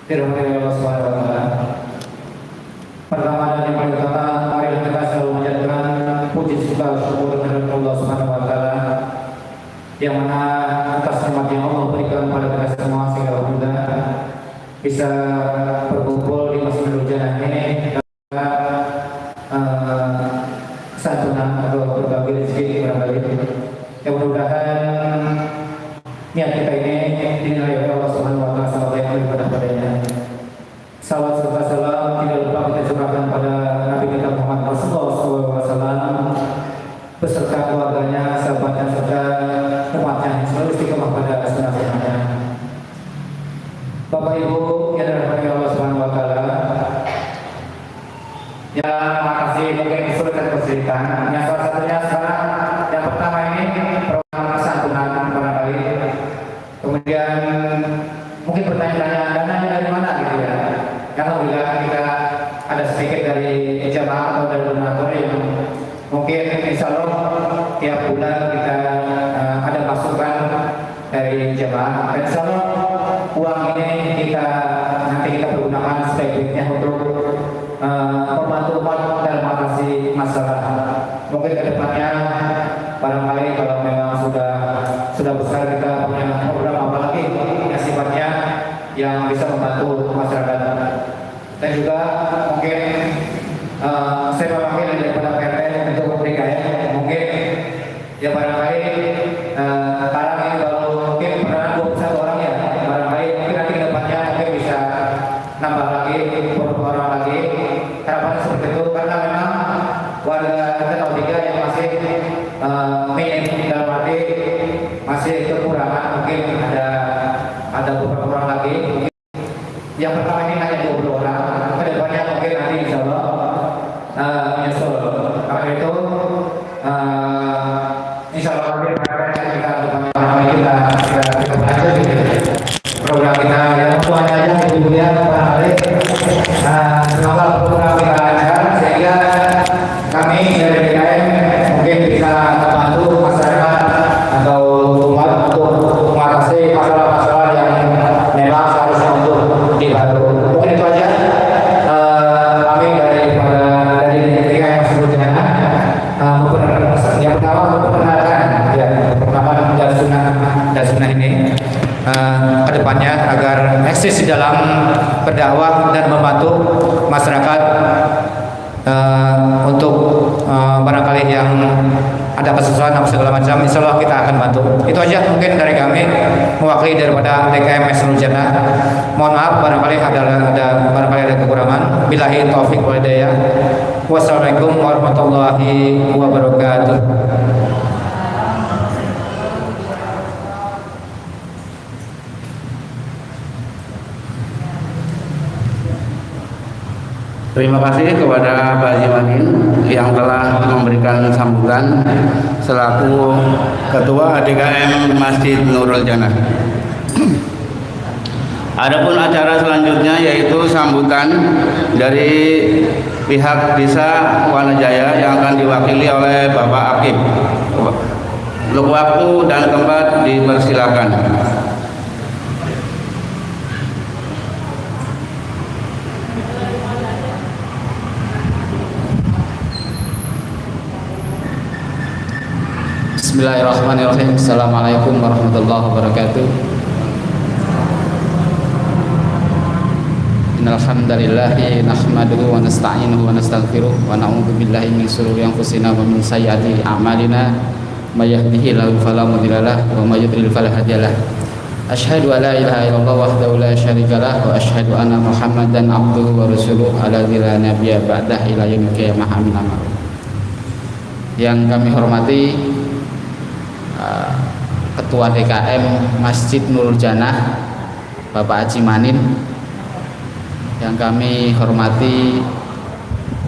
Dirahmati Allah Subhanahu wa taala. Pertama dan yang paling utama, mari kita selalu menjadikan puji syukur kehadirat Allah Subhanahu wa taala yang mana atas nikmat yang Allah berikan kepada kita semua sehingga kita bisa berkumpul di Masjid Nurul Jannah ini santunan atau berbagi rezeki barangkali. Yang mudah-mudahan niat kita ini dinilai oleh Allah Subhanahu wa taala sebagai yang lebih padanya. Salawat serta salam tidak lupa kita curahkan pada Nabi kita Muhammad Rasulullah SAW beserta keluarganya, sahabatnya serta umatnya yang selalu istiqomah pada sunnah-sunnahnya. Bapak Ibu yang dirahmati Allah Subhanahu wa taala, ya makasih mungkin kesulitan kesulitan. Yang salah satunya sekarang yang pertama ini program santunan barangkali. Kemudian mungkin pertanyaan-tanya dananya dari mana gitu ya. Alhamdulillah kita ada sedikit dari jamaah atau dari donatur yang mungkin insya Allah tiap bulan kita ada masukan dari jamaah. Dan insya Allah uang ini nanti kita pergunakan sebaiknya untuk membantu umat dalam mengatasi masalah. Mungkin kedepannya barangkali kalau memang sudah besar kita punya program apa lagi yang sifatnya yang bisa membantu masyarakat. Dan juga mungkin saya mewakili daripada PT untuk DKM mungkin ya barangkali sekarang ini kalau mungkin pernah 21 orang ya barangkali mungkin nanti kedepannya mungkin bisa nambah lagi beberapa orang lagi. Harapan seperti itu karena memang warga kita tahu juga yang masih minim dalam arti masih kekurangan, mungkin ada beberapa orang lagi. Yang pertama ini hanya 20 orang, kedepannya mungkin nanti insya Allah menyusul. Karena itu insya Allah nanti kita belajar gitu. Program kita yang semuanya aja ibu ya barangkali semoga program kita lancar sehingga kami dari DKM mungkin bisa membantu masyarakat atau umat untuk mengatasi masalah-masalah yang memang seharusnya untuk dibantu. Mungkin itu aja kami dari DKM sebelumnya. Yang pertama memperkenalkan ya perkenalkan dan sunnah ini kedepannya agar eksis di dalam berdakwah dan membantu masyarakat untuk barangkali yang ada kesusahan atau segala macam, insya Allah kita akan bantu. Itu aja mungkin dari kami mewakili daripada DKM Nurul Jannah. Mohon maaf barangkali ada kekurangan. Billahi taufik wal hidayah. Wassalamualaikum warahmatullahi wabarakatuh. Terima kasih kepada Pak Haji Manin yang telah memberikan sambutan selaku Ketua DKM Masjid Nurul Jannah. Adapun acara selanjutnya yaitu sambutan dari pihak Desa Wanajaya yang akan diwakili oleh Bapak Akib. Untuk waktu dan tempat dipersilakan. Bismillahirrahmanirrahim. Assalamualaikum warahmatullahi wabarakatuh. Innal hamdalillahi nahmaduhu wa nasta'inuhu wa nastaghfiruh wa na'udzu billahi min shururi anfusina wa min sayyiati a'malina may yahdihillahu fala mudilla lahu wa may yudlil fala hadiya lahu. Asyhadu an la ilaha illallah wahdahu la syarika lahu wa asyhadu anna Muhammadan abduhu wa rasuluhu alladzi la nabiyya ba'dahu ila yaumil qiyamah. Amin. Yang kami hormati Ketua DKM Masjid Nurul Jannah Bapak Haji Manin, yang kami hormati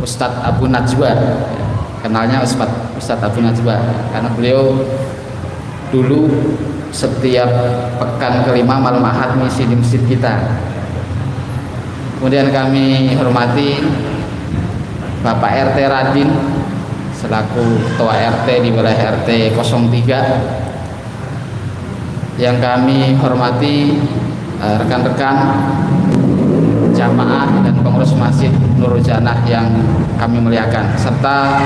Ustadz Abu Najwa, kenalnya Ustadz Abu Najwa karena beliau dulu setiap pekan kelima malam Ahad misi di masjid kita. Kemudian kami hormati Bapak RT Radin selaku Ketua RT di wilayah RT 03. Yang kami hormati rekan-rekan jamaah dan pengurus Masjid Nurul Jannah yang kami muliakan, serta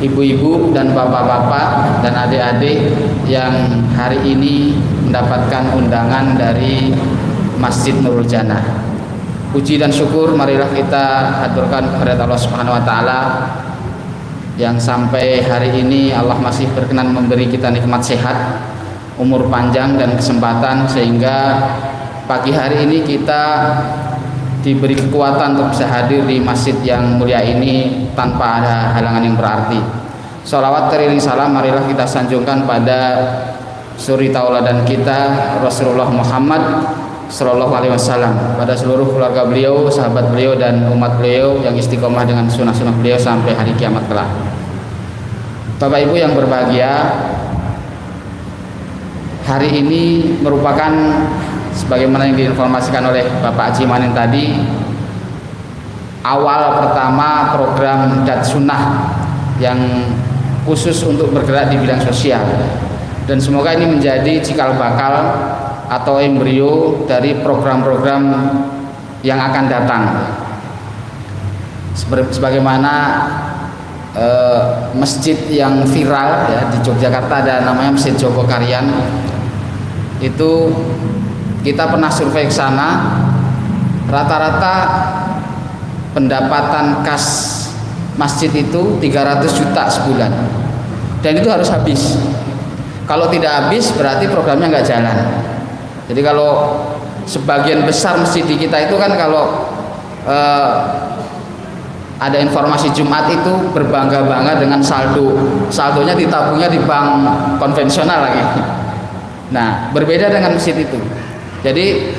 ibu-ibu dan bapak-bapak dan adik-adik yang hari ini mendapatkan undangan dari Masjid Nurul Jannah. Puji dan syukur marilah kita haturkan kepada Allah Subhanahu wa taala yang sampai hari ini Allah masih berkenan memberi kita nikmat sehat, umur panjang dan kesempatan, sehingga pagi hari ini kita diberi kekuatan untuk bisa hadir di masjid yang mulia ini tanpa ada halangan yang berarti. Sholawat teriring salam marilah kita sanjungkan pada suri tauladan kita Rasulullah Muhammad Sallallahu Alaihi Wasallam, pada seluruh keluarga beliau, sahabat beliau dan umat beliau yang istiqomah dengan sunnah-sunnah beliau sampai hari kiamat kelak. Bapak Ibu yang berbahagia, hari ini merupakan sebagaimana yang diinformasikan oleh Bapak Haji Manin tadi, awal pertama program Dat Sunnah yang khusus untuk bergerak di bidang sosial, dan semoga ini menjadi cikal bakal atau embrio dari program-program yang akan datang. Sebagaimana masjid yang viral ya di Yogyakarta, ada namanya Masjid Jogokarian. Itu kita pernah survei ke sana, rata-rata pendapatan kas masjid itu 300 juta sebulan, dan itu harus habis. Kalau tidak habis berarti programnya nggak jalan. Jadi kalau sebagian besar masjid di kita itu kan kalau ada informasi Jumat itu berbangga-bangga dengan saldonya ditabungnya di bank konvensional lagi. Nah, berbeda dengan masjid itu. Jadi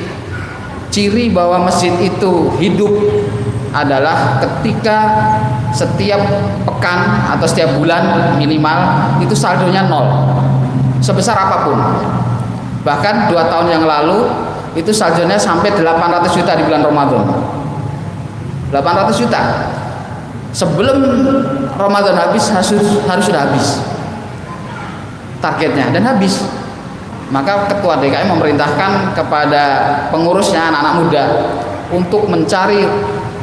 ciri bahwa masjid itu hidup adalah ketika setiap pekan atau setiap bulan minimal itu saldonya nol, sebesar apapun. Bahkan 2 tahun yang lalu itu saldonya sampai 800 juta di bulan Ramadan. 800 juta. Sebelum Ramadan habis harus sudah habis targetnya, dan habis. Maka ketua DKM memerintahkan kepada pengurusnya, anak-anak muda, untuk mencari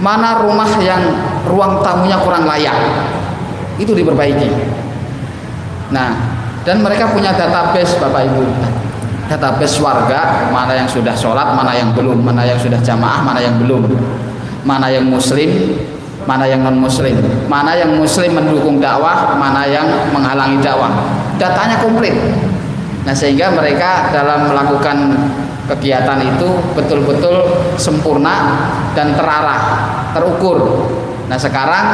mana rumah yang ruang tamunya kurang layak, itu diperbaiki. Nah, dan mereka punya database, Bapak Ibu, database warga, mana yang sudah sholat, mana yang belum, mana yang sudah jamaah, mana yang belum, mana yang muslim, mana yang non muslim, mana yang muslim mendukung dakwah, mana yang menghalangi dakwah. Datanya komplit. Nah, sehingga mereka dalam melakukan kegiatan itu betul-betul sempurna dan terarah, terukur. Nah, sekarang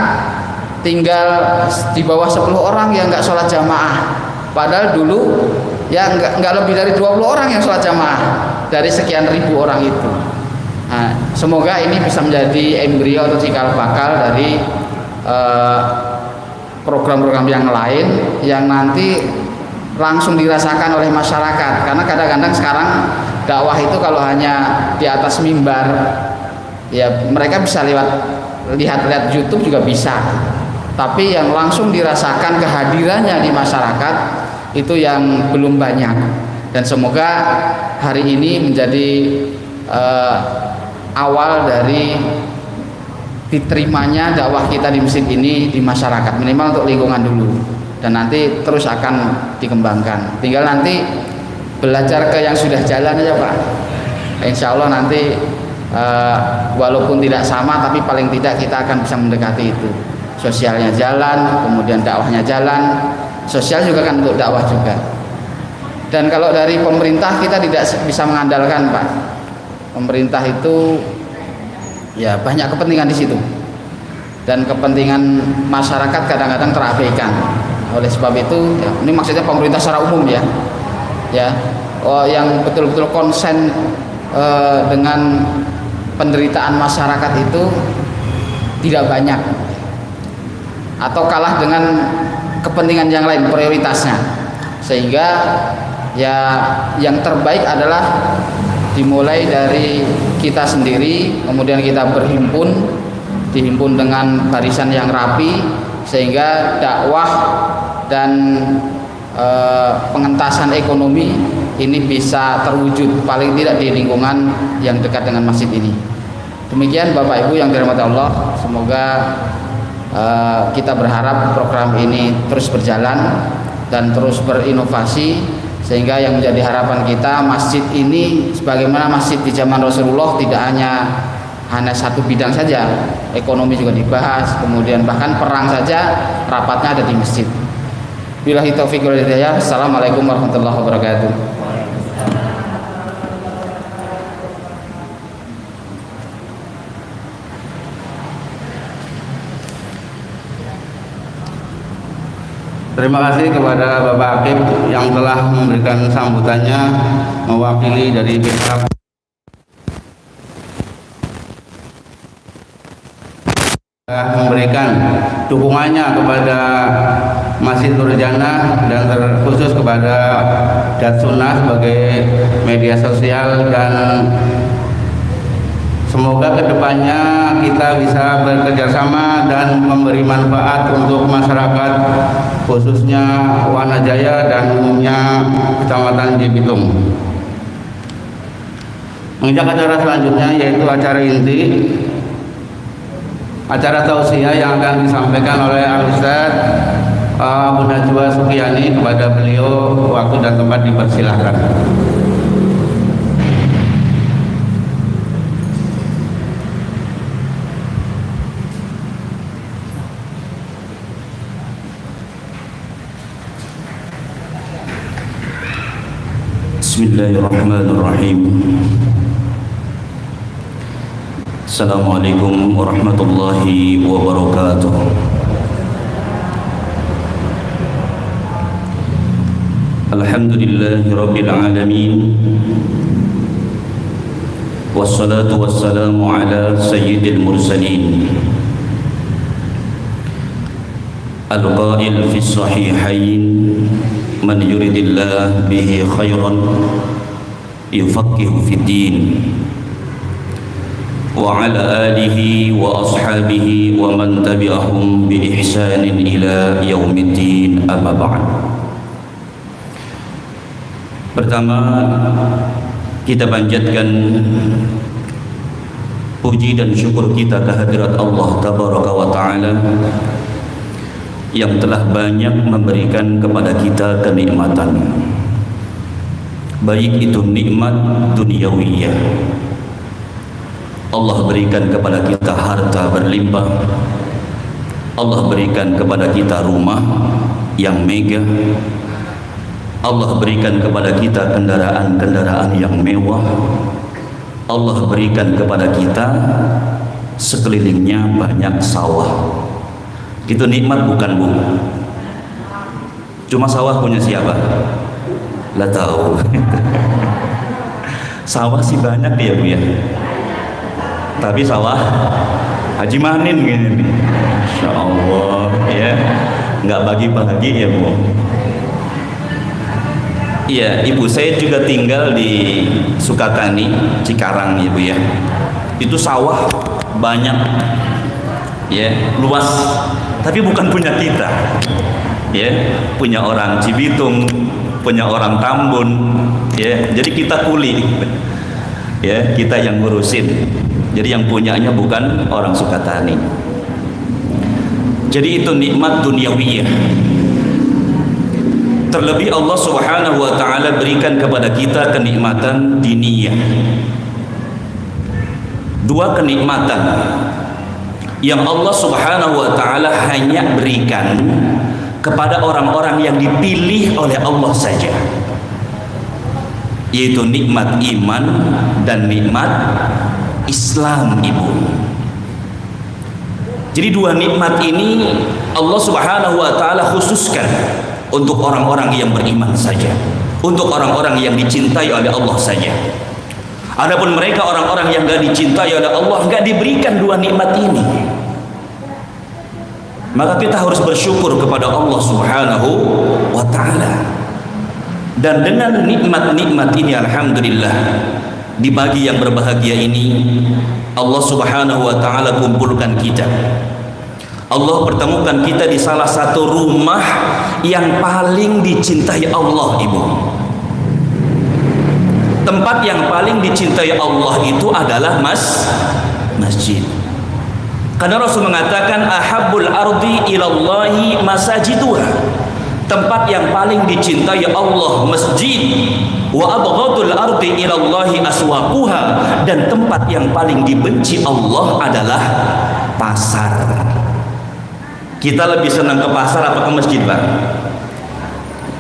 tinggal di bawah 10 orang yang nggak sholat jamaah, padahal dulu ya nggak lebih dari 20 orang yang sholat jamaah dari sekian ribu orang itu. Nah, semoga ini bisa menjadi embrio atau cikal bakal dari program-program yang lain yang nanti langsung dirasakan oleh masyarakat. Karena kadang-kadang sekarang dakwah itu kalau hanya di atas mimbar, ya mereka bisa lihat YouTube juga bisa, tapi yang langsung dirasakan kehadirannya di masyarakat itu yang belum banyak. Dan semoga hari ini menjadi awal dari diterimanya dakwah kita di masjid ini di masyarakat, minimal untuk lingkungan dulu, dan nanti terus akan dikembangkan. Tinggal nanti belajar ke yang sudah jalan aja, Pak. Insya Allah nanti walaupun tidak sama, tapi paling tidak kita akan bisa mendekati itu. Sosialnya jalan, kemudian dakwahnya jalan. Sosial juga kan untuk dakwah juga. Dan kalau dari pemerintah kita tidak bisa mengandalkan, Pak. Pemerintah itu ya banyak kepentingan di situ, dan kepentingan masyarakat kadang-kadang terabaikan. Oleh sebab itu, ya, ini maksudnya pemerintah secara umum ya, yang betul-betul konsen dengan penderitaan masyarakat itu tidak banyak, atau kalah dengan kepentingan yang lain prioritasnya, sehingga ya yang terbaik adalah dimulai dari kita sendiri, kemudian kita dihimpun dengan barisan yang rapi, sehingga dakwah dan pengentasan ekonomi ini bisa terwujud paling tidak di lingkungan yang dekat dengan masjid ini. Demikian Bapak Ibu yang dirahmati Allah, semoga kita berharap program ini terus berjalan dan terus berinovasi, sehingga yang menjadi harapan kita masjid ini sebagaimana masjid di zaman Rasulullah tidak hanya satu bidang saja, ekonomi juga dibahas, kemudian bahkan perang saja rapatnya ada di masjid. Billahi taufiq wal hidayah. Assalamualaikum warahmatullahi wabarakatuh. Terima kasih kepada Bapak Akib yang telah memberikan sambutannya mewakili dari pihak memberikan dukungannya kepada Masjid Nurjannah dan terkhusus kepada Datsunnah sebagai media sosial, dan semoga kedepannya kita bisa bekerja sama dan memberi manfaat untuk masyarakat khususnya Wanajaya dan umumnya Kecamatan Cibitung. Menginjak acara selanjutnya yaitu acara inti, acara tausiah yang akan disampaikan oleh Al-Ustaz Abu Najwa Sukiyani. Kepada beliau waktu dan tempat dipersilahkan. Bismillahirrahmanirrahim. Assalamualaikum warahmatullahi wabarakatuh. Alhamdulillahi rabbil alamin. Wassalatu wassalamu ala sayyidil mursalin. Al-qail fi sahihain, man yuridillah bihi khairan yufaqihu fid din. Wa ala alihi wa ashabihi wa man tabi'ahum bi ihsanin ila yaumiddin, amma ba'd. Pertama, kita panjatkan puji dan syukur kita kehadirat Allah tabaraka wa ta'ala yang telah banyak memberikan kepada kita kenikmatan, baik itu nikmat duniawiyah. Allah berikan kepada kita harta berlimpah, Allah berikan kepada kita rumah yang megah, Allah berikan kepada kita kendaraan-kendaraan yang mewah, Allah berikan kepada kita sekelilingnya banyak sawah. Itu nikmat bukan, Bu? Cuma sawah punya siapa? Lah tahu. Sawah sih banyak ya, Bu ya. Tapi sawah Haji Manin gini nih. Insya Allah ya, nggak bagi-bagi ya, Bu. Iya, ibu saya juga tinggal di Sukatani, Cikarang ya, Bu ya. Itu sawah banyak, ya, luas. Tapi bukan punya kita, ya, punya orang Cibitung, punya orang Tambun, ya. Jadi kita kuli, ya, kita yang ngurusin. Jadi yang punyanya bukan orang Sukatani. Jadi itu nikmat duniawiyah. Terlebih Allah Subhanahu wa ta'ala berikan kepada kita kenikmatan diniyah. Dua kenikmatan yang Allah Subhanahu wa ta'ala hanya berikan kepada orang-orang yang dipilih oleh Allah saja, yaitu nikmat iman dan nikmat Islam, Ibu. Jadi dua nikmat ini Allah Subhanahu wa ta'ala khususkan untuk orang-orang yang beriman saja, untuk orang-orang yang dicintai oleh Allah saja. Adapun mereka orang-orang yang gak dicintai oleh Allah, gak diberikan dua nikmat ini. Maka kita harus bersyukur kepada Allah Subhanahu wa ta'ala. Dan dengan nikmat-nikmat ini, alhamdulillah, di pagi yang berbahagia ini Allah Subhanahu wa ta'ala kumpulkan kita. Allah pertemukan kita di salah satu rumah yang paling dicintai Allah, Ibu. Tempat yang paling dicintai Allah itu adalah masjid. Karena Rasul mengatakan ahabbul ardi ilallahi masajiduha, tempat yang paling dicintai Allah masjid, wa abghadul ardi ilallahi aswaquha, dan tempat yang paling dibenci Allah adalah pasar. Kita lebih senang ke pasar apa ke masjid, Pak?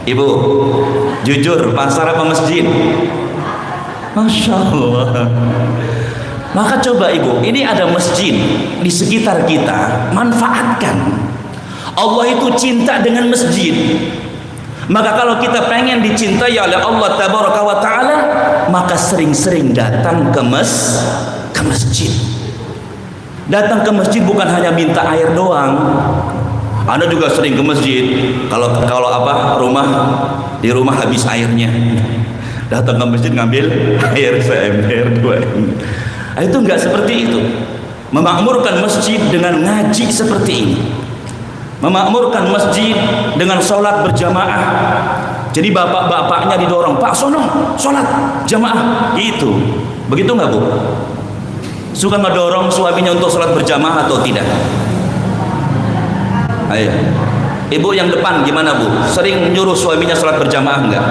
Ibu, jujur, pasar apa masjid? Masya Allah. Maka coba ibu, ini ada masjid di sekitar kita, manfaatkan. Allah itu cinta dengan masjid. Maka kalau kita pengen dicintai oleh Allah Tabaraka wa Ta'ala, maka sering-sering datang ke masjid. Datang ke masjid bukan hanya minta air doang. Anda juga sering ke masjid. Kalau di rumah habis airnya, datang ke masjid ngambil air seember 2 ember. Itu enggak seperti itu. Memakmurkan masjid dengan ngaji seperti ini, memakmurkan masjid dengan sholat berjamaah. Jadi bapak-bapaknya didorong, Pak sono sholat jamaah, gitu. Begitu nggak Bu? Suka ngedorong suaminya untuk sholat berjamaah atau tidak? Ayo, ibu yang depan gimana Bu? Sering nyuruh suaminya sholat berjamaah enggak?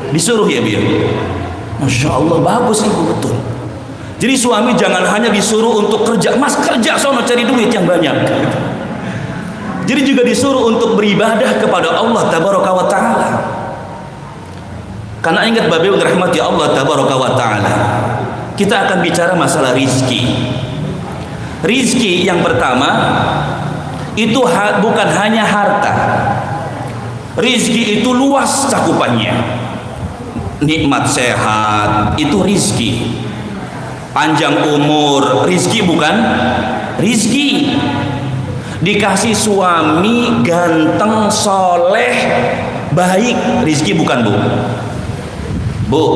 Disuruh ya Bu? Masya Allah, bagus ibu, betul. Jadi suami jangan hanya disuruh untuk kerja, mas kerja sono cari duit yang banyak. Jadi juga disuruh untuk beribadah kepada Allah Tabaraka wa Ta'ala. Karena ingat babi rahmati Allah Tabaraka wa Ta'ala, kita akan bicara masalah rizki. Rizki yang pertama itu bukan hanya harta. Rizki itu luas cakupannya. Nikmat sehat itu rizki, panjang umur rizki, bukan rizki. Dikasih suami ganteng, soleh, baik, rizki bukan Bu?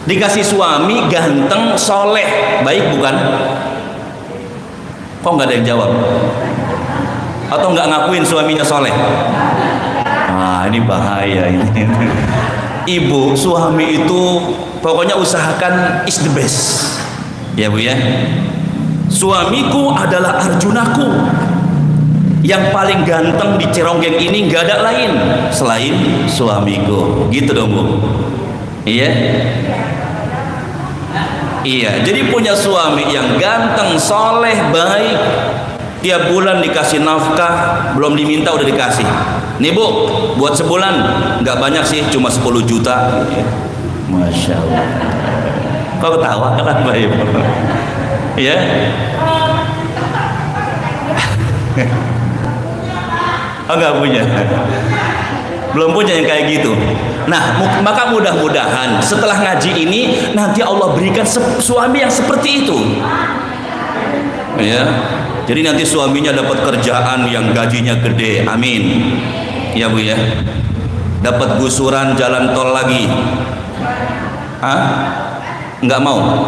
Dikasih suami ganteng, soleh, baik bukan? Kok nggak ada yang jawab? Atau nggak ngakuin suaminya soleh? Ah, ini bahaya ini. Ibu, suami itu pokoknya usahakan is the best, ya Bu ya. Suamiku adalah Arjunaku, yang paling ganteng di Cironggeng ini nggak ada lain selain suamiku, gitu dong Bu. Iya. Iya, jadi punya suami yang ganteng, soleh, baik, tiap bulan dikasih nafkah, belum diminta udah dikasih. Nih Bu, buat sebulan nggak banyak sih, cuma 10 juta. Masya Allah. Kok ketawa? Kenapa Ibu? Ya. Oh nggak punya, belum punya yang kayak gitu. Nah, maka mudah-mudahan setelah ngaji ini nanti Allah berikan suami yang seperti itu. Ya. Jadi nanti suaminya dapat kerjaan yang gajinya gede, amin. Ya Bu ya. Dapat gusuran jalan tol lagi. Hah? Enggak mau.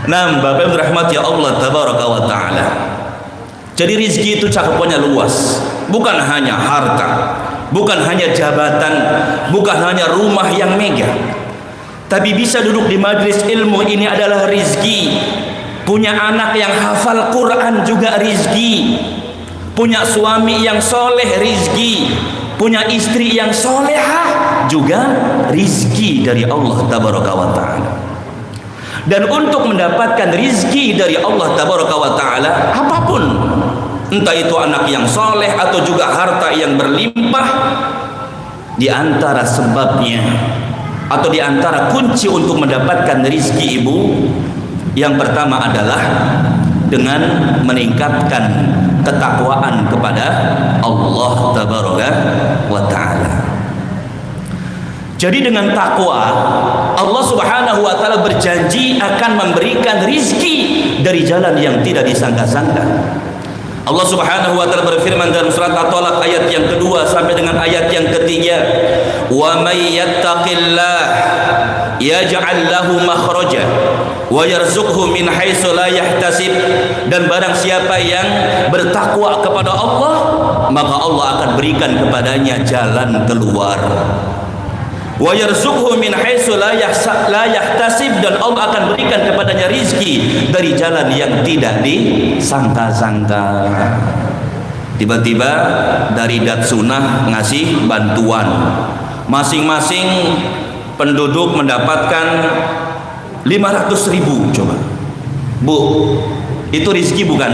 Nah, Bapak Ibu rahmati Allah Tabaraka wa Ta'ala. Jadi rizki itu cakupannya luas, bukan hanya harta, bukan hanya jabatan, bukan hanya rumah yang megah, tapi bisa duduk di majelis ilmu, ini adalah rizki. Punya anak yang hafal Quran juga rizki. Punya suami yang soleh rizki. Punya istri yang solehah juga rizki dari Allah Tabaraka wa Ta'ala. Dan untuk mendapatkan rizki dari Allah Tabaraka wa Ta'ala, apapun, entah itu anak yang soleh atau juga harta yang berlimpah, di antara sebabnya atau di antara kunci untuk mendapatkan rizki ibu, yang pertama adalah dengan meningkatkan ketakwaan kepada Allah Tabaraka wa Ta'ala. Jadi dengan takwa, Allah Subhanahu wa Ta'ala berjanji akan memberikan rizki dari jalan yang tidak disangka-sangka. Allah Subhanahu wa Ta'ala berfirman dalam surat At-Talaq ayat yang kedua sampai dengan ayat yang ketiga, "Wa may yattaqillah yaj'al lahu makhraja wa yarzuqhu min haitsu la yahtasib." Dan barang siapa yang bertakwa kepada Allah, maka Allah akan berikan kepadanya jalan keluar. wa yarzuqhu min haitsu la yahtasib, dan Allah akan berikan kepadanya rizki dari jalan yang tidak disangka-sangka. Tiba-tiba dari Datsunah ngasih bantuan, masing-masing penduduk mendapatkan 500.000. Coba Bu, itu rizki bukan?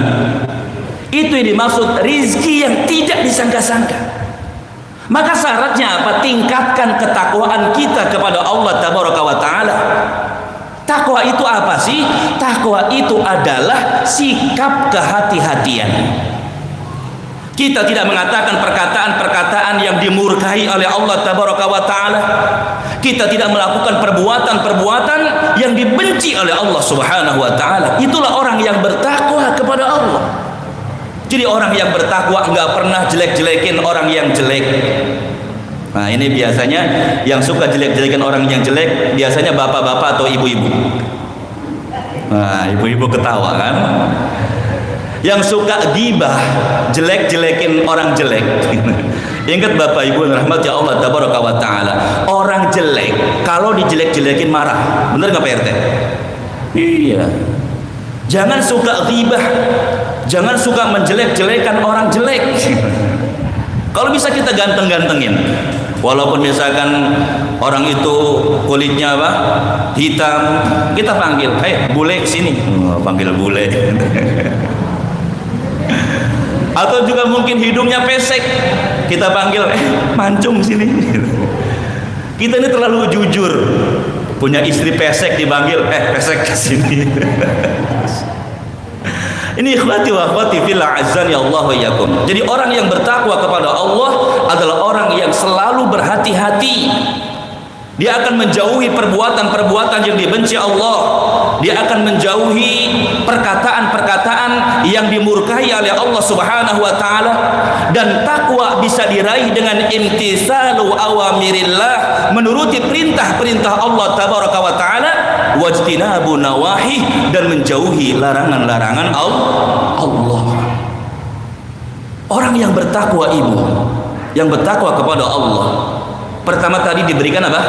Itu yang dimaksud rizki yang tidak disangka-sangka. Maka syaratnya apa? Tingkatkan ketakwaan kita kepada Allah Tabaraka wa Ta'ala. Takwa itu apa sih? Takwa itu adalah sikap kehati-hatian. Kita tidak mengatakan perkataan-perkataan yang dimurkai oleh Allah Tabaraka wa Ta'ala. Kita tidak melakukan perbuatan-perbuatan yang dibenci oleh Allah Subhanahu wa Ta'ala. Itulah orang yang bertakwa kepada Allah. Jadi orang yang bertakwa nggak pernah jelek-jelekin orang yang jelek. Nah, ini biasanya yang suka jelek-jelekin orang yang jelek biasanya bapak-bapak atau ibu-ibu. Nah, ibu-ibu ketawa kan? Yang suka gibah, jelek-jelekin orang jelek. Ingat Bapak Ibu rahmat ya Allah Tabaraka wa Ta'ala, orang jelek kalau dijelek-jelekin marah. Bener nggak Pak RT? Iya. Jangan suka gibah, jangan suka menjelek-jelekan orang jelek. Kalau bisa kita ganteng-gantengin. Walaupun misalkan orang itu kulitnya apa? Hitam, kita panggil, bule sini. Panggil bule. Atau juga mungkin hidungnya pesek, kita panggil mancung sini. Kita ini terlalu jujur. Punya istri pesek dipanggil pesek sini. Ini ikhwati wa akhwati fillah azan ya Allah wa iyyakum. Jadi orang yang bertakwa kepada Allah adalah orang yang selalu berhati-hati. Dia akan menjauhi perbuatan-perbuatan yang dibenci Allah. Dia akan menjauhi perkataan-perkataan yang dimurkai oleh Allah Subhanahu wa Ta'ala. Dan takwa bisa diraih dengan imtisalu awamirillah, menuruti perintah-perintah Allah Tabaraka wa Ta'ala, wajtinabu nawahi, dan menjauhi larangan-larangan Allah. Orang yang bertakwa, ibu yang bertakwa kepada Allah, pertama tadi diberikan apa?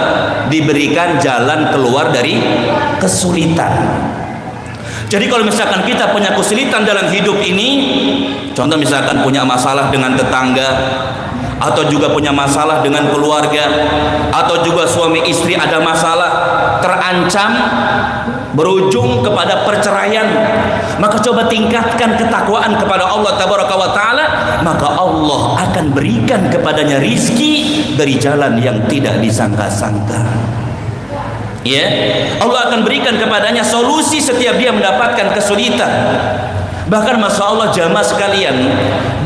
Diberikan jalan keluar dari kesulitan. Jadi kalau misalkan kita punya kesulitan dalam hidup ini, contoh misalkan punya masalah dengan tetangga, atau juga punya masalah dengan keluarga, atau juga suami istri ada masalah, terancam berujung kepada perceraian, maka coba tingkatkan ketakwaan kepada Allah Tabaraka wa Ta'ala, maka Allah akan berikan kepadanya rizki dari jalan yang tidak disangka-sangka. Ya, Allah akan berikan kepadanya solusi setiap dia mendapatkan kesulitan. Bahkan Masya Allah jamaah sekalian,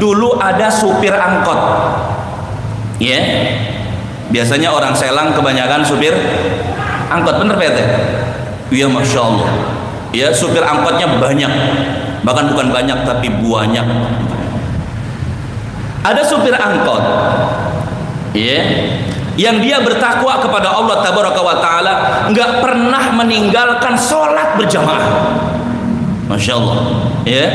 dulu ada supir angkot. Ya, biasanya orang Selang kebanyakan supir angkot, bener Pak? Iya, Masya Allah. Ya, supir angkotnya banyak, bahkan bukan banyak tapi banyak. Ada supir angkot, ya, yang dia bertakwa kepada Allah Tabaraka wa Ta'ala, nggak pernah meninggalkan sholat berjamaah. Masya Allah, ya.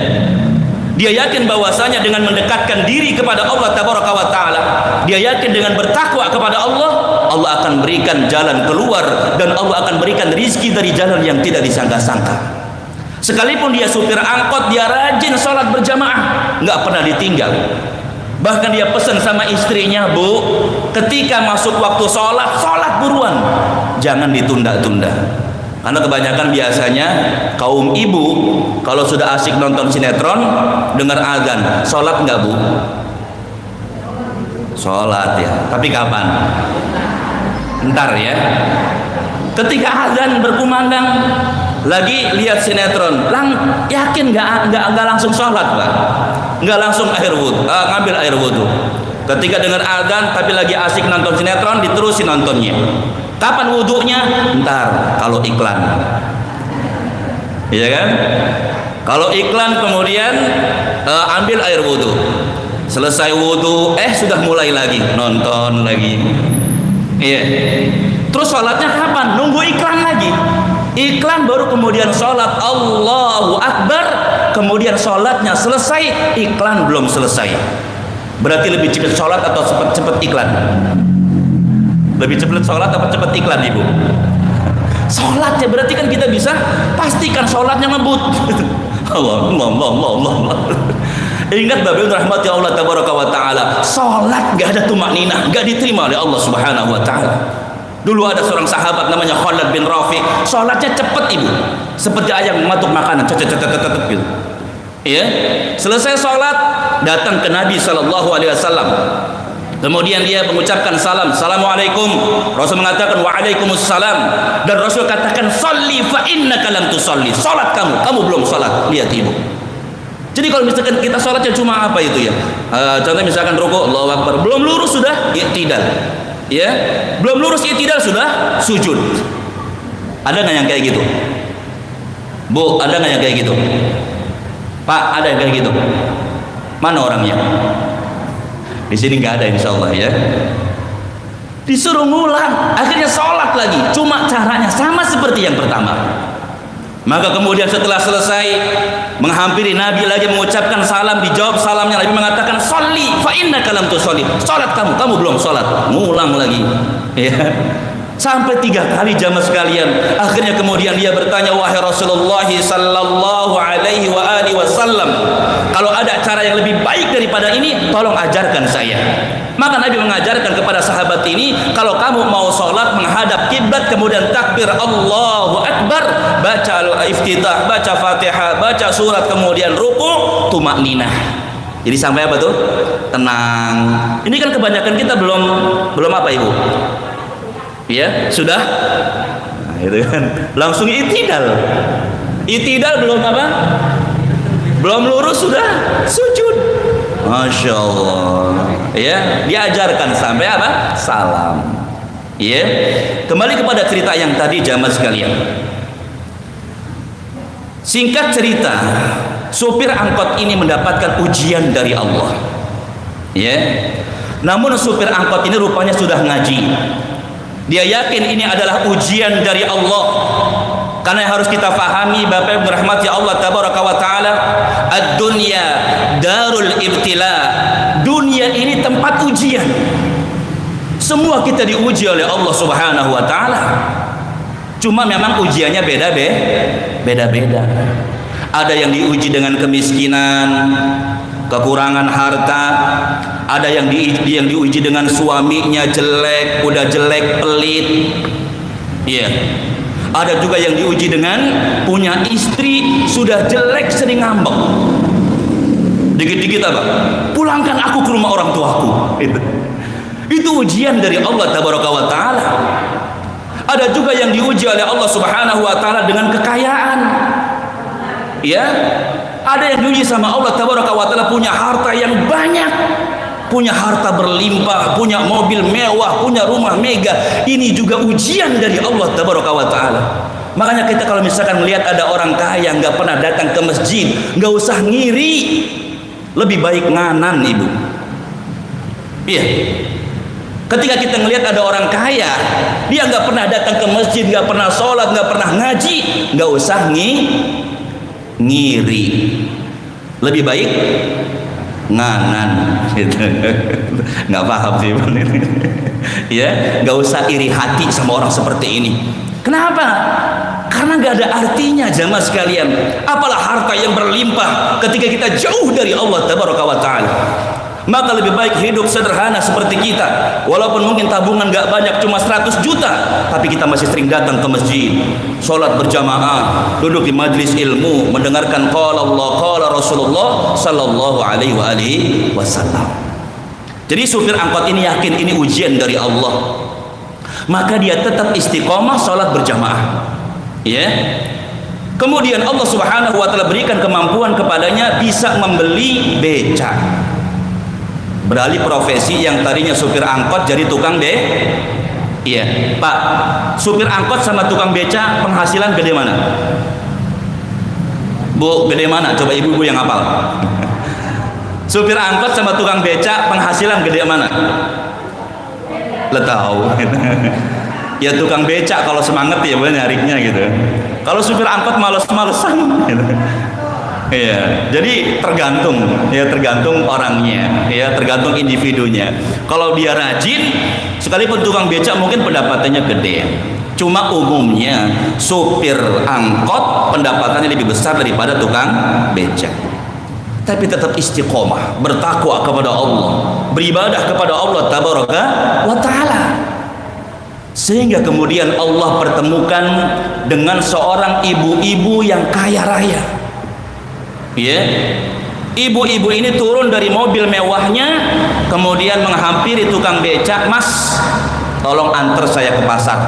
Dia yakin bahwasanya dengan mendekatkan diri kepada Allah Tabaraka wa Ta'ala, dia yakin dengan bertakwa kepada Allah, Allah akan berikan jalan keluar, dan Allah akan berikan rizki dari jalan yang tidak disangka-sangka. Sekalipun dia supir angkot, dia rajin sholat berjamaah, nggak pernah ditinggal. Bahkan dia pesan sama istrinya, Bu, ketika masuk waktu sholat, sholat buruan, jangan ditunda-tunda. Karena kebanyakan biasanya kaum ibu kalau sudah asik nonton sinetron, dengar azan, sholat nggak Bu? Sholat ya, tapi kapan? Ntar ya. Ketika azan berkumandang, lagi lihat sinetron, yakin nggak langsung sholat Pak? Nggak langsung ngambil air wudhu. Ketika dengar azan tapi lagi asik nonton sinetron, diterusin nontonnya. Kapan wudhunya? Ntar kalau iklan. Iya kan? Kalau iklan kemudian ambil air wudhu. Selesai wudhu, sudah mulai lagi nonton lagi. Iya. Terus sholatnya kapan? Nunggu iklan lagi. Iklan baru kemudian sholat, Allahu Akbar, kemudian sholatnya selesai, iklan belum selesai. Berarti lebih cepat sholat atau cepat iklan? Lebih cepat sholat apa cepat iklan ibu? Sholatnya berarti kan kita bisa pastikan sholatnya ngebut. Allah. Ingat bapak rahmati Allah tabaraka wa taala, sholat gak ada tumakninah, gak diterima oleh Allah subhanahu wa taala. Dulu ada seorang sahabat namanya Khalid bin Rafi, sholatnya cepat ibu, seperti ayam mematuk makanan, gitu. Ya, selesai sholat datang ke Nabi Shallallahu Alaihi Wasallam. Kemudian dia mengucapkan salam, assalamualaikum. Rasul mengatakan waalaikumsalam. Dan Rasul katakan sholli fa innaka lam tusolli. Salat kamu belum salat. Lihat ibu. Jadi kalau misalkan kita salatnya cuma apa itu ya? Contoh misalkan rukuk, Allahu Akbar, belum lurus sudah i'tidal. Ya, belum lurus i'tidal sudah sujud. Ada nggak yang kayak gitu? Bu, ada nggak yang kayak gitu? Pak, ada yang kayak gitu? Mana orangnya? Di sini nggak ada insya Allah ya. Disuruh ngulang, akhirnya sholat lagi. Cuma caranya sama seperti yang pertama. Maka kemudian setelah selesai menghampiri Nabi lagi mengucapkan salam, dijawab salamnya Nabi mengatakan sholli fa innaka lam tusolli. Sholat kamu belum sholat. Ngulang lagi. Ya. Sampai 3 kali jamaah sekalian. Akhirnya kemudian dia bertanya, wahai Rasulullah sallallahu alaihi wa alihi wasallam, kalau ada cara yang lebih baik daripada ini, tolong ajarkan saya. Maka Nabi mengajarkan kepada sahabat ini, kalau kamu mau sholat menghadap kiblat, kemudian takbir Allahu Akbar, baca al-iftitah, baca Fatihah, baca surat, kemudian ruku, tumakninah. Jadi sampai apa tuh? Tenang. Ini kan kebanyakan kita belum apa ibu? Ya, sudah. Nah, itu kan langsung i'tidal. I'tidal belum apa? Belum lurus sudah sujud. Masya Allah. Ya, diajarkan sampai apa? Salam. Ya. Kembali kepada cerita yang tadi jamaah sekalian. Singkat cerita, supir angkot ini mendapatkan ujian dari Allah. Ya. Namun supir angkot ini rupanya sudah ngaji. Dia yakin ini adalah ujian dari Allah. Karena yang harus kita pahami Bapak Ibu rahmati Allah tabaraka wa taala, ad-dunya darul ibtila. Dunia ini tempat ujian. Semua kita diuji oleh Allah Subhanahu wa taala. Cuma memang ujiannya beda-beda. Ada yang diuji dengan kemiskinan, kekurangan harta, ada yang diuji dengan suaminya jelek, udah jelek, pelit. Iya. Ada juga yang diuji dengan punya istri sudah jelek, sering ngambek. Dikit-dikit apa? Pulangkan aku ke rumah orang tuaku. Itu ujian dari Allah tabaraka wa taala. Ada juga yang diuji oleh Allah Subhanahu wa taala dengan kekayaan. Ya. Ada yang diuji sama Allah tabaraka wa taala punya harta yang banyak, punya harta berlimpah, punya mobil mewah, punya rumah mega. Ini juga ujian dari Allah tabaraka wa taala. Makanya kita kalau misalkan melihat ada orang kaya nggak pernah datang ke masjid, nggak usah ngiri, lebih baik nganan ibu. Iya. Ketika kita melihat ada orang kaya, dia nggak pernah datang ke masjid, nggak pernah sholat, nggak pernah ngaji, nggak usah ngiri, lebih baik nganan gitu. Nggak paham sih ya, nggak usah iri hati sama orang seperti ini. Kenapa? Karena nggak ada artinya jamaah sekalian. Apalah harta yang berlimpah ketika kita jauh dari Allah tabaraka wa taala. Maka lebih baik hidup sederhana seperti kita. Walaupun mungkin tabungan gak banyak, cuma 100 juta, tapi kita masih sering datang ke masjid, sholat berjamaah, duduk di majlis ilmu, mendengarkan qala Allah, qala Rasulullah sallallahu alaihi wasallam. Jadi supir angkot ini yakin ini ujian dari Allah. Maka dia tetap istiqomah sholat berjamaah. Ya. Kemudian Allah Subhanahu wa taala berikan kemampuan kepadanya bisa membeli beca. Beralih profesi, yang tadinya supir angkot jadi tukang Iya, Pak, supir angkot sama tukang beca penghasilan gede mana? Bu, gede mana? Coba ibu-ibu yang hafal. Supir angkot sama tukang beca penghasilan gede mana? Lo tahu. Ya tukang beca kalau semangat ya boleh nyariknya gitu. Kalau supir angkot males-malesan gitu. Ya, jadi tergantung orangnya, ya tergantung individunya. Kalau dia rajin, sekalipun tukang becak mungkin pendapatannya gede. Cuma umumnya supir angkot pendapatannya lebih besar daripada tukang becak. Tapi tetap istiqomah, bertakwa kepada Allah, beribadah kepada Allah tabaraka wa taala. Sehingga kemudian Allah pertemukan dengan seorang ibu-ibu yang kaya raya. Ya, ibu-ibu ini turun dari mobil mewahnya, kemudian menghampiri tukang becak, "Mas, tolong antar saya ke pasar."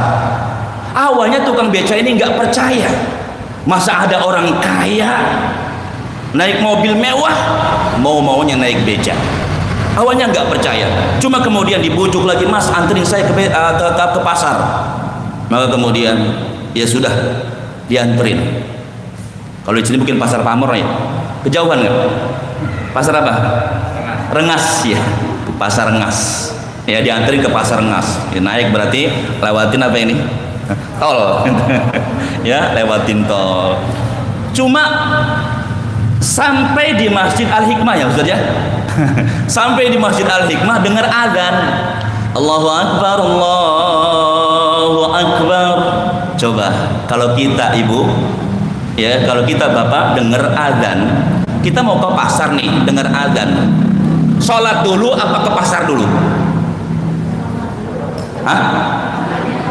Awalnya tukang becak ini nggak percaya, masa ada orang kaya naik mobil mewah, mau-maunya naik becak. Awalnya nggak percaya, cuma kemudian dibujuk lagi, "Mas, anterin saya ke pasar." Maka kemudian ya sudah dianterin. Kalau di sini mungkin pasar Pamor ya, kejauhan nggak? Pasar apa? Rengas ya, pasar Rengas. Ya dianterin ke pasar Rengas. Ya, naik berarti lewatin apa ini? Tol. Ya lewatin tol. Cuma sampai di Masjid Al-Hikmah ya Ustaz ya. Sampai di Masjid Al-Hikmah dengar azan. Allahu Akbar, Allahu Akbar. Coba kalau kita ibu, ya kalau kita bapak dengar azan, kita mau ke pasar nih, dengar azan, sholat dulu apa ke pasar dulu? Hah?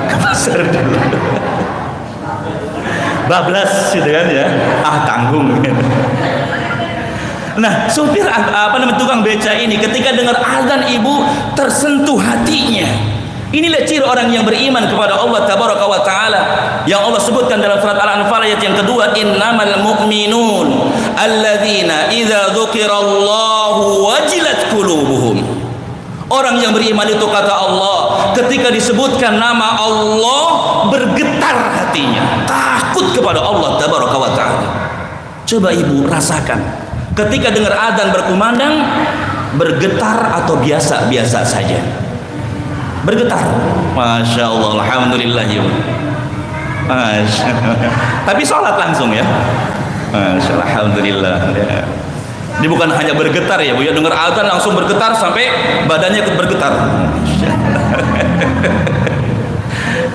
Ke pasar dulu. Bablas gitu kan ya, tanggung. Nah, supir tukang beca ini ketika dengar azan ibu tersentuh hatinya. Inilah ciri orang yang beriman kepada Allah tabaraka wa taala yang Allah sebutkan dalam surat Al-Anfal ayat yang kedua, innamal mu'minun alladzina idza dzukirallahu wajilat qulubuhum. Orang yang beriman itu kata Allah, ketika disebutkan nama Allah bergetar hatinya, takut kepada Allah tabaraka wa taala. Coba ibu rasakan, ketika dengar adzan berkumandang, bergetar atau biasa-biasa saja? Bergetar. Masya Allah, alhamdulillah ibu. Masya Allah. Tapi sholat langsung ya. Masya Allah, alhamdulillah. Ya. Ini bukan hanya bergetar ya bu, ya dengar adzan langsung bergetar sampai badannya ikut bergetar.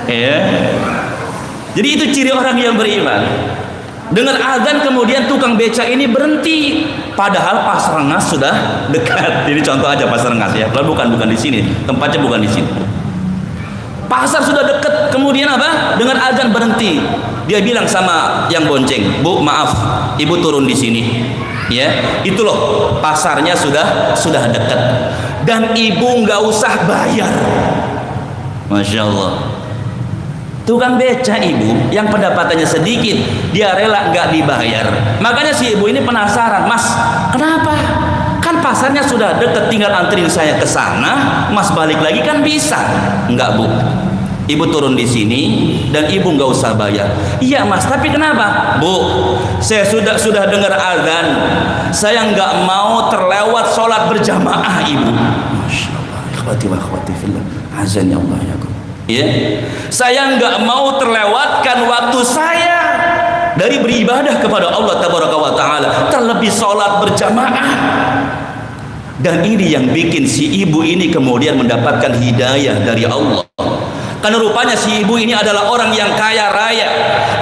Ya. Jadi itu ciri orang yang beriman. Dengar azan kemudian tukang beca ini berhenti, padahal pasar Rengas sudah dekat. Ini contoh aja pasar Rengas ya. Kalau bukan di sini, tempatnya bukan di sini. Pasar sudah dekat, kemudian apa? Dengar azan berhenti. Dia bilang sama yang bonceng, "Bu, maaf, ibu turun di sini." Ya, itu loh pasarnya sudah dekat dan ibu nggak usah bayar. Masya Allah. Tukang beca ibu yang pendapatannya sedikit, dia rela nggak dibayar. Makanya si ibu ini penasaran, "Mas, kenapa? Kan pasarnya sudah deket, tinggal anterin saya ke sana, Mas balik lagi kan bisa." "Enggak bu, ibu turun di sini dan ibu nggak usah bayar." "Iya Mas, tapi kenapa?" "Bu, saya sudah dengar azan, saya nggak mau terlewat sholat berjamaah ibu." Masya Allah, ikhwati wa akhwati fillah, azan ya Allah ya. Ya, saya nggak mau terlewatkan waktu saya dari beribadah kepada Allah tabaraka wa taala, terlebih sholat berjamaah. Dan ini yang bikin si ibu ini kemudian mendapatkan hidayah dari Allah. Karena rupanya si ibu ini adalah orang yang kaya raya,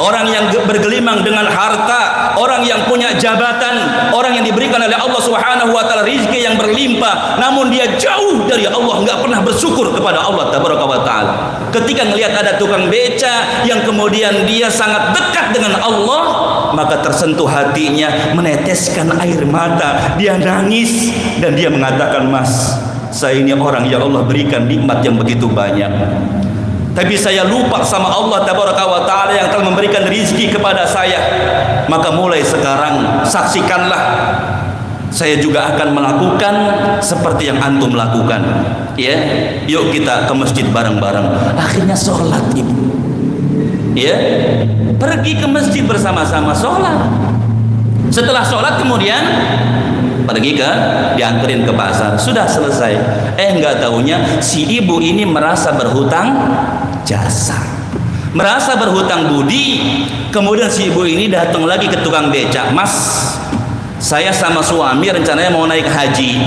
orang yang bergelimang dengan harta, orang yang punya jabatan, orang yang diberikan oleh Allah Subhanahu wa taala rizki yang berlimpah, namun dia jauh dari Allah, nggak pernah bersyukur kepada Allah tabaraka wa taala. Ketika melihat ada tukang beca yang kemudian dia sangat dekat dengan Allah, maka tersentuh hatinya, meneteskan air mata, dia nangis dan dia mengatakan, "Mas, saya ini orang yang Allah berikan nikmat yang begitu banyak, tapi saya lupa sama Allah tabaraka wa ta'ala yang telah memberikan rizki kepada saya. Maka mulai sekarang saksikanlah, saya juga akan melakukan seperti yang antum lakukan. Ya, yuk kita ke masjid bareng-bareng." Akhirnya sholat ibu. Ya, pergi ke masjid bersama-sama sholat. Setelah sholat kemudian pergi dianterin ke pasar. Sudah selesai. Nggak taunya si ibu ini merasa berhutang jasa, merasa berhutang budi. Kemudian si ibu ini datang lagi ke tukang becak, "Mas, Saya sama suami rencananya mau naik haji,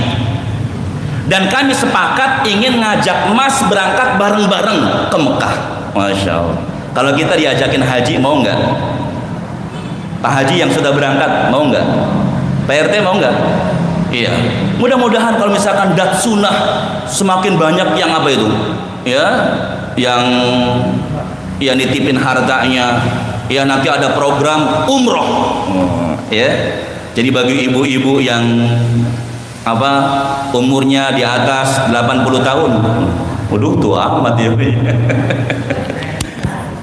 dan kami sepakat ingin ngajak Mas berangkat bareng-bareng ke Mekah. Masya Allah. Kalau kita diajakin haji, mau nggak? Pak Haji yang sudah berangkat, mau nggak? Pak RT mau nggak? Iya. Mudah-mudahan kalau misalkan dat sunnah semakin banyak yang apa itu, ya, yang nitipin hartanya, ya nanti ada program umroh, ya. Jadi bagi ibu-ibu yang apa umurnya di atas 80 tahun, waduh tua amat ya.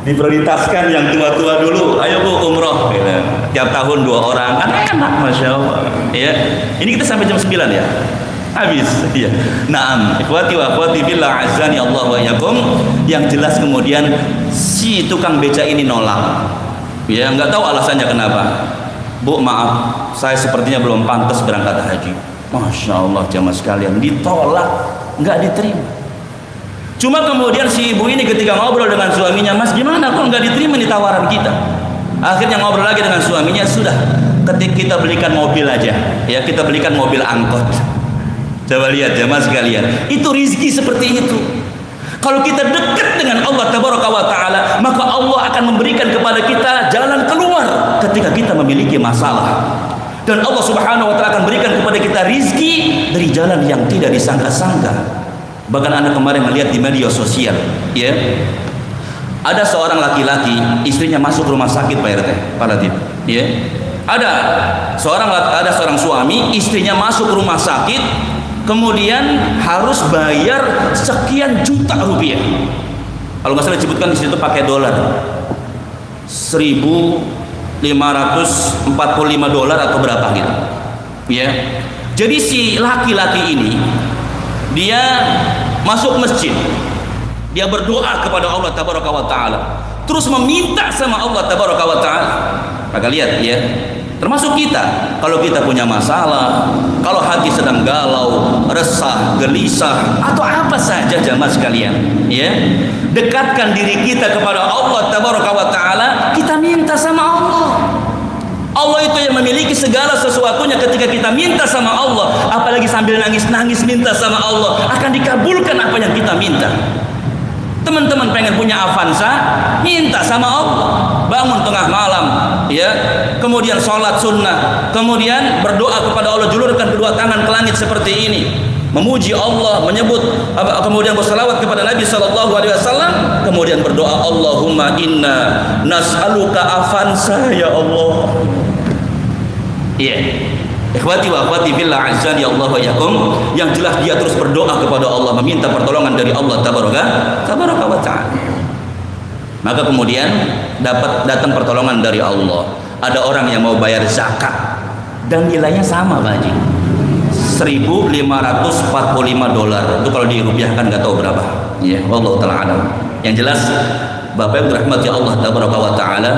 Diprioritaskan yang tua-tua dulu, ayo Bu umroh, gitu. Tiap tahun 2 orang, kan enak, Masya Allah. Ya. Ini kita sampai jam 9 ya, habis. Ya. Naam, ikhwati wa akhwati fillah azani Allah wa yakum. Yang jelas kemudian si tukang beca ini nolak, ya nggak tahu alasannya kenapa. Bu maaf, saya sepertinya belum pantas berangkat haji. Masya Allah jamaah sekalian, ditolak, nggak diterima. Cuma kemudian si ibu ini ketika ngobrol dengan suaminya, Mas gimana kok nggak diterima nih tawaran kita? Akhirnya ngobrol lagi dengan suaminya, sudah, ketika kita belikan mobil aja, ya kita belikan mobil angkot. Coba lihat jamaah sekalian, itu rizki seperti itu. Kalau kita dekat dengan Allah Tabaraka wa Ta'ala, maka Allah akan memberikan kepada kita jalan keluar ketika kita memiliki masalah. Dan Allah Subhanahu wa Ta'ala akan berikan kepada kita rizki dari jalan yang tidak disangka-sangka. Bahkan Anda kemarin melihat di media sosial, ya, ada seorang laki-laki, istrinya masuk rumah sakit, Pak RT, Pak Latif, ya. Ada seorang suami, istrinya masuk rumah sakit, kemudian harus bayar sekian juta rupiah. Kalau nggak salah disebutkan di situ pakai dolar, $1.545 atau berapa gitu, ya. Jadi si laki-laki ini dia masuk masjid, dia berdoa kepada Allah Tabaraka wa Ta'ala, terus meminta sama Allah Tabaraka wa Ta'ala. Maka lihat ya, termasuk kita, kalau kita punya masalah, kalau hati sedang galau, resah, gelisah, atau apa saja jamaah sekalian, ya, dekatkan diri kita kepada Allah Tabaraka wa Ta'ala, kita minta sama Allah. Allah itu yang memiliki segala sesuatunya. Ketika kita minta sama Allah, apalagi sambil nangis-nangis minta sama Allah, akan dikabulkan apa yang kita minta. Teman-teman pengen punya Avanza, minta sama Allah. Bangun tengah malam, ya, kemudian sholat sunnah, kemudian berdoa kepada Allah, julurkan kedua tangan ke langit seperti ini, memuji Allah, menyebut, kemudian bersalawat kepada Nabi SAW, kemudian berdoa, Allahumma inna nas'aluka Avanza ya Allah. Iya, ikhwati wa akhwati fillah azani Allah wa yakum. Yang jelas dia terus berdoa kepada Allah, meminta pertolongan dari Allah tabaraka wa ta'ala. Maka kemudian datang pertolongan dari Allah. Ada orang yang mau bayar zakat dan nilainya sama Pak Haji, $1.545. Itu kalau dirupiahkan nggak tahu berapa. Ya, wallahu taala alam. Yang jelas Bapak Ibu rahmati Allah tabaraka wa ta'ala,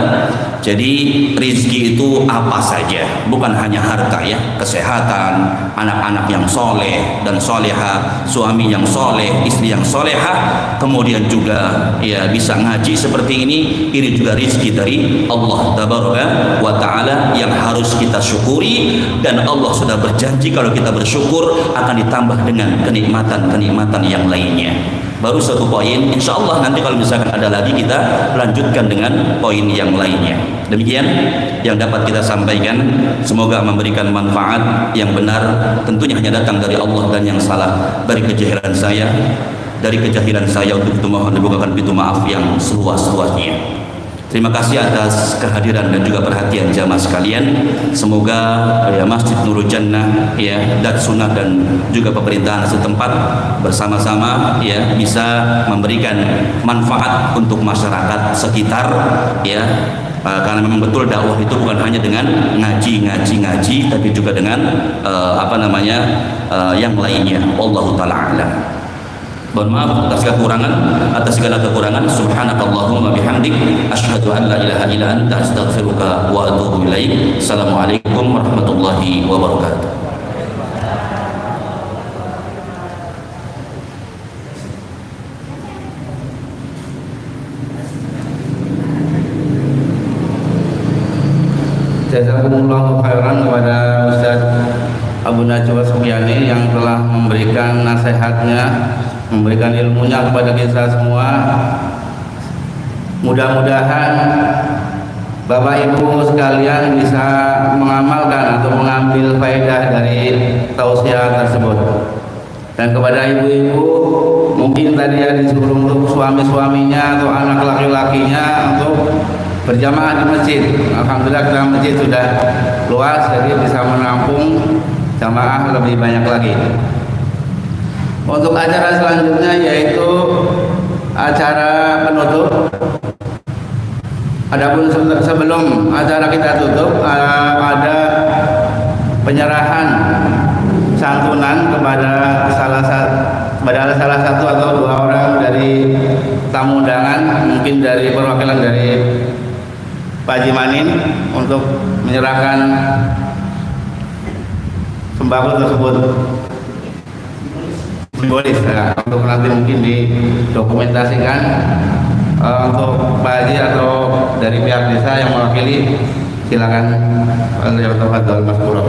jadi rizki itu apa saja, bukan hanya harta ya, kesehatan, anak-anak yang soleh dan soleha, suami yang soleh, istri yang soleha, kemudian juga ya bisa ngaji seperti ini juga rizki dari Allah tabaraka wa ta'ala yang harus kita syukuri. Dan Allah sudah berjanji kalau kita bersyukur akan ditambah dengan kenikmatan-kenikmatan yang lainnya. Baru satu poin, insya Allah nanti kalau misalkan ada lagi kita lanjutkan dengan poin yang lainnya. Demikian yang dapat kita sampaikan, semoga memberikan manfaat. Yang benar tentunya hanya datang dari Allah, dan yang salah dari kejahilan saya untuk itu mohon dibukakan pintu maaf yang seluas-luasnya. Terima kasih atas kehadiran dan juga perhatian jamaah sekalian. Semoga ya Masjid Nurul Jannah, ya Dat Sunnah dan juga pemerintahan setempat bersama-sama ya bisa memberikan manfaat untuk masyarakat sekitar ya. Karena memang betul dakwah itu bukan hanya dengan ngaji, tapi juga dengan yang lainnya. Wallahu taala a'lam. Mohon maaf atas segala kekurangan. Subhanakallahumma bihamdik, asyhadu an la ilaha illa anta, astaghfiruka wa atubu ilaik. Assalamualaikum warahmatullahi wabarakatuh. jazakumullahu khairan kepada Ustaz Abu Najwa Subyani yang telah memberikan nasihatnya, memberikan ilmunya kepada kita semua. Mudah-mudahan Bapak Ibu sekalian bisa mengamalkan atau mengambil faedah dari tausiah tersebut. Dan kepada ibu-ibu mungkin tadi ya disuruh untuk suami-suaminya atau anak laki-lakinya untuk berjamaah di masjid. Alhamdulillah kita masjid sudah luas, jadi bisa menampung jamaah lebih banyak lagi. Untuk acara selanjutnya yaitu acara penutup. Adapun sebelum acara kita tutup ada penyerahan santunan kepada salah satu atau dua orang dari tamu undangan, mungkin dari perwakilan dari Pak Haji Manin untuk menyerahkan sembako tersebut simbolis ya, untuk nanti mungkin didokumentasikan untuk Pak Haji atau dari pihak desa yang mewakili. Silakan Tafadhol Mas Puro.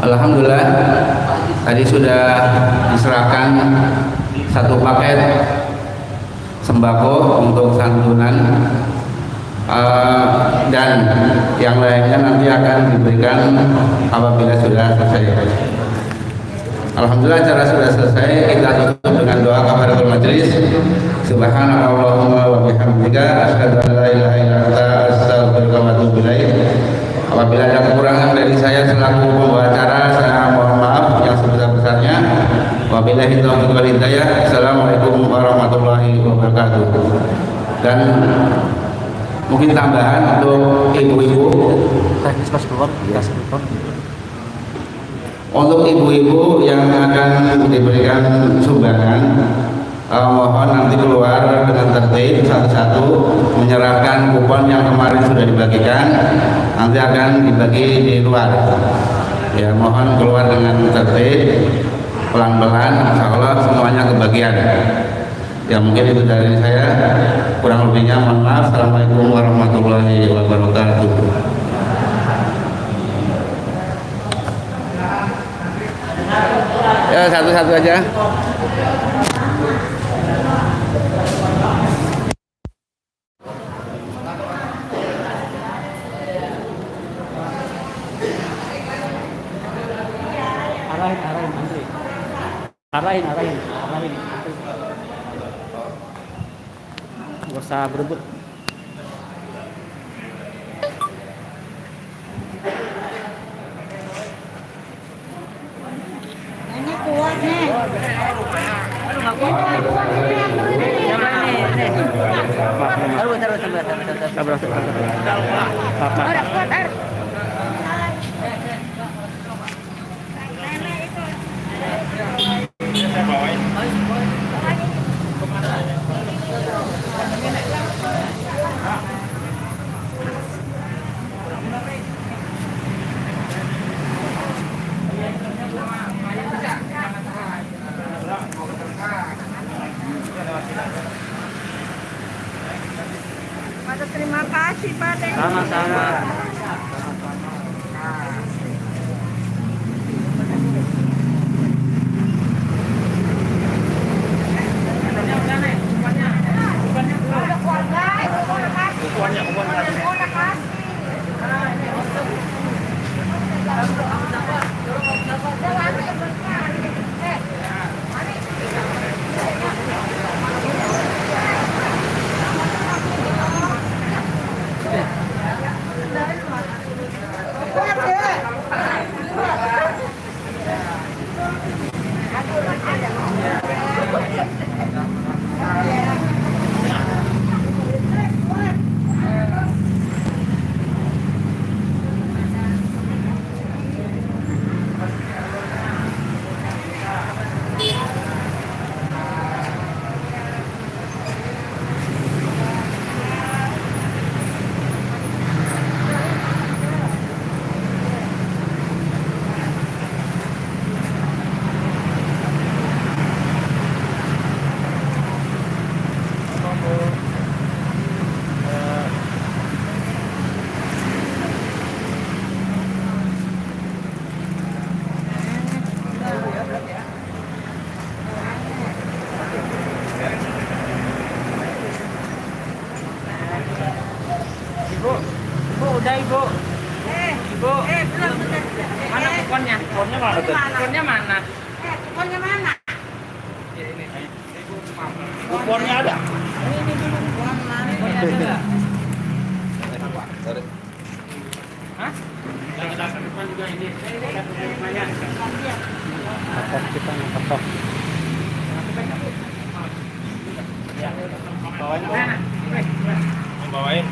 Alhamdulillah tadi sudah diserahkan satu paket sembako untuk santunan dan yang lainnya nanti akan diberikan apabila sudah selesai. Alhamdulillah acara sudah selesai. Kita tutup dengan doa kafaratul majelis. Subhanallahumma wa bihamdika asyhadu an la ilaha illa anta astaghfiruka wa atubu ilaik. Apabila ada kekurangan dari saya selaku pembawa acara, saya mohon maaf yang sebesar-besarnya. Wabillahi taufiq wal hidayah. Assalamualaikum warahmatullahi wabarakatuh. Dan mungkin tambahan untuk ibu-ibu. Untuk ibu-ibu yang akan diberikan sumbangan, mohon nanti keluar dengan tertib satu-satu menyerahkan kupon yang kemarin sudah dibagikan, nanti akan dibagi di luar. Ya, mohon keluar dengan tertib, pelan-pelan, insya Allah semuanya kebagian. Ya, mungkin itu dari saya, kurang lebihnya mohon maaf. Assalamualaikum warahmatullahi wabarakatuh. Ya, satu-satu aja. Arahin. Gak usah berebut. Ini kuat nih. Terima kasih Pak. Sama-sama. Ibu udah ibu. Ibu. Belum. Mana kuponnya? Kuponnya mana? Kuponnya mana? Kuponnya mana? Kuponnya ada. Ini dulu. Kuponnya ada nggak? Hah? Yang ada depan juga ini. Kuponnya. Kapok kita kapok. Bawain mana? Bawain.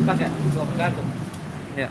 Pas ya? 21. Ya.